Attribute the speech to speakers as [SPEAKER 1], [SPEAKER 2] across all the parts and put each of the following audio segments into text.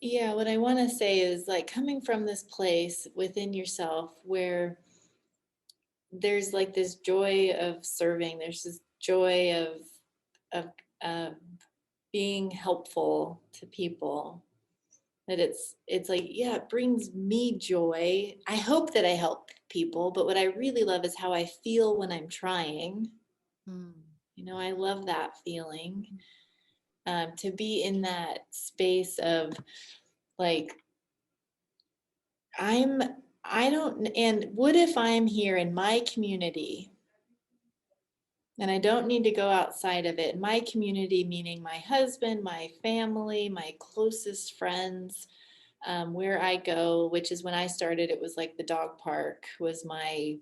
[SPEAKER 1] Yeah, what I want to say is like coming from this place within yourself where there's like this joy of serving, there's this joy of um, being helpful to people. That it's like, yeah, it brings me joy. I hope that I help people, but what I really love is how I feel when I'm trying.
[SPEAKER 2] Mm.
[SPEAKER 1] I love that feeling. To be in that space of like I'm I don't and what if I'm here in my community and I don't need to go outside of it. My community, meaning my husband, my family, my closest friends, where I go, which is when I started, it was like the dog park was my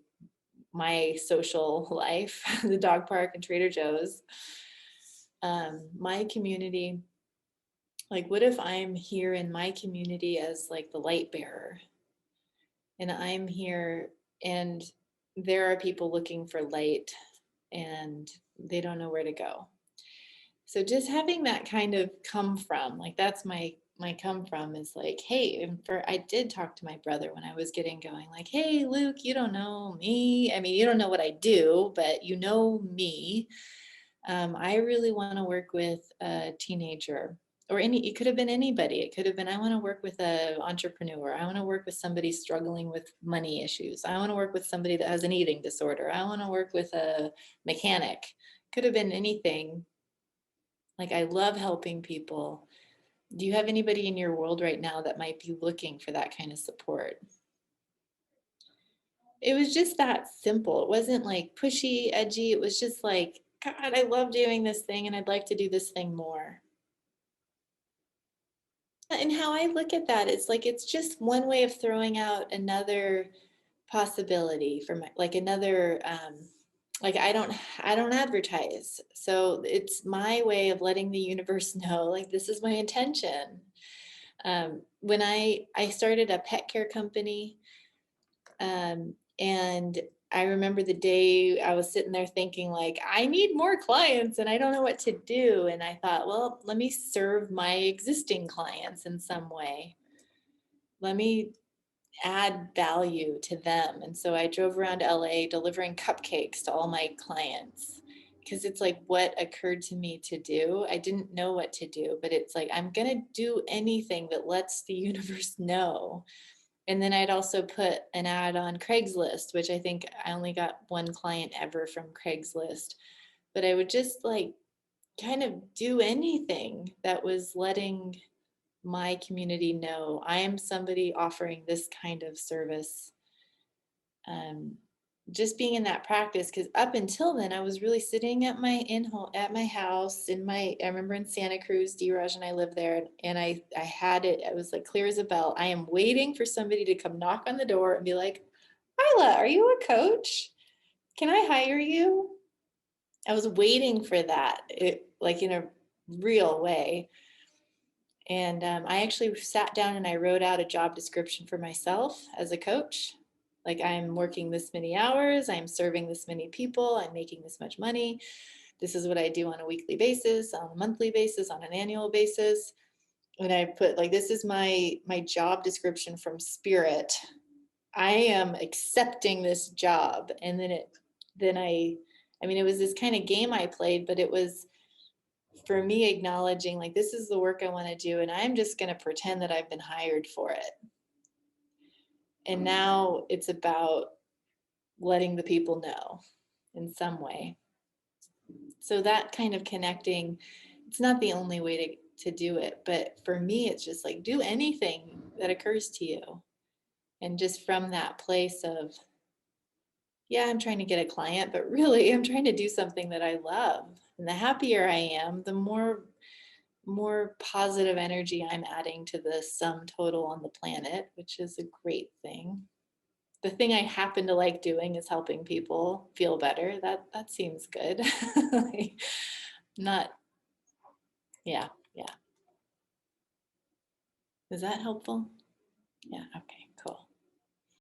[SPEAKER 1] social life, the dog park and Trader Joe's. My community, like, what if I'm here in my community as like the light bearer, and I'm here, and there are people looking for light, and they don't know where to go. So just having that kind of come from, like that's my come from is like, hey, and for I did talk to my brother when I was getting going, like, hey, Luke, you don't know me. I mean, you don't know what I do, but you know me. I really want to work with a teenager or it could have been anybody. It could have been, I want to work with an entrepreneur. I want to work with somebody struggling with money issues. I want to work with somebody that has an eating disorder. I want to work with a mechanic. Could have been anything. Like, I love helping people. Do you have anybody in your world right now that might be looking for that kind of support? It was just that simple. It wasn't like pushy, edgy. It was just like, God, I love doing this thing and I'd like to do this thing more. And how I look at that is like it's just one way of throwing out another possibility for my like another like I don't advertise. So it's my way of letting the universe know like this is my intention. When I started a pet care company, and I remember the day I was sitting there thinking like I need more clients and I don't know what to do, and I thought, well, let me serve my existing clients in some way. Let me add value to them. And so I drove around LA delivering cupcakes to all my clients because it's like what occurred to me to do. I didn't know what to do, but it's like I'm going to do anything that lets the universe know. And then I'd also put an ad on Craigslist, which I think I only got one client ever from Craigslist. But I would just like kind of do anything that was letting my community know I am somebody offering this kind of service. Um, just being in that practice, because up until then I was really sitting at my in home at my house in my I remember in Santa Cruz, D. Raj and I lived there, and I had it. I was like clear as a bell. I am waiting for somebody to come knock on the door and be like, Aila, are you a coach? Can I hire you? I was waiting for that, like in a real way. And I actually sat down and I wrote out a job description for myself as a coach. Like, I'm working this many hours, I'm serving this many people, I'm making this much money. This is what I do on a weekly basis, on a monthly basis, on an annual basis. And I put like, this is my job description from Spirit. I am accepting this job. And then I mean, it was this kind of game I played, but it was for me acknowledging like this is the work I want to do and I'm just going to pretend that I've been hired for it. And now it's about letting the people know in some way. So that kind of connecting, it's not the only way to do it, but for me it's just like do anything that occurs to you. And just from that place of, yeah, I'm trying to get a client, but really I'm trying to do something that I love. And the happier I am, the more positive energy I'm adding to the sum total on the planet, which is a great thing. The thing I happen to like doing is helping people feel better. That seems good. Like, not, yeah, yeah. Is that helpful? Yeah, okay.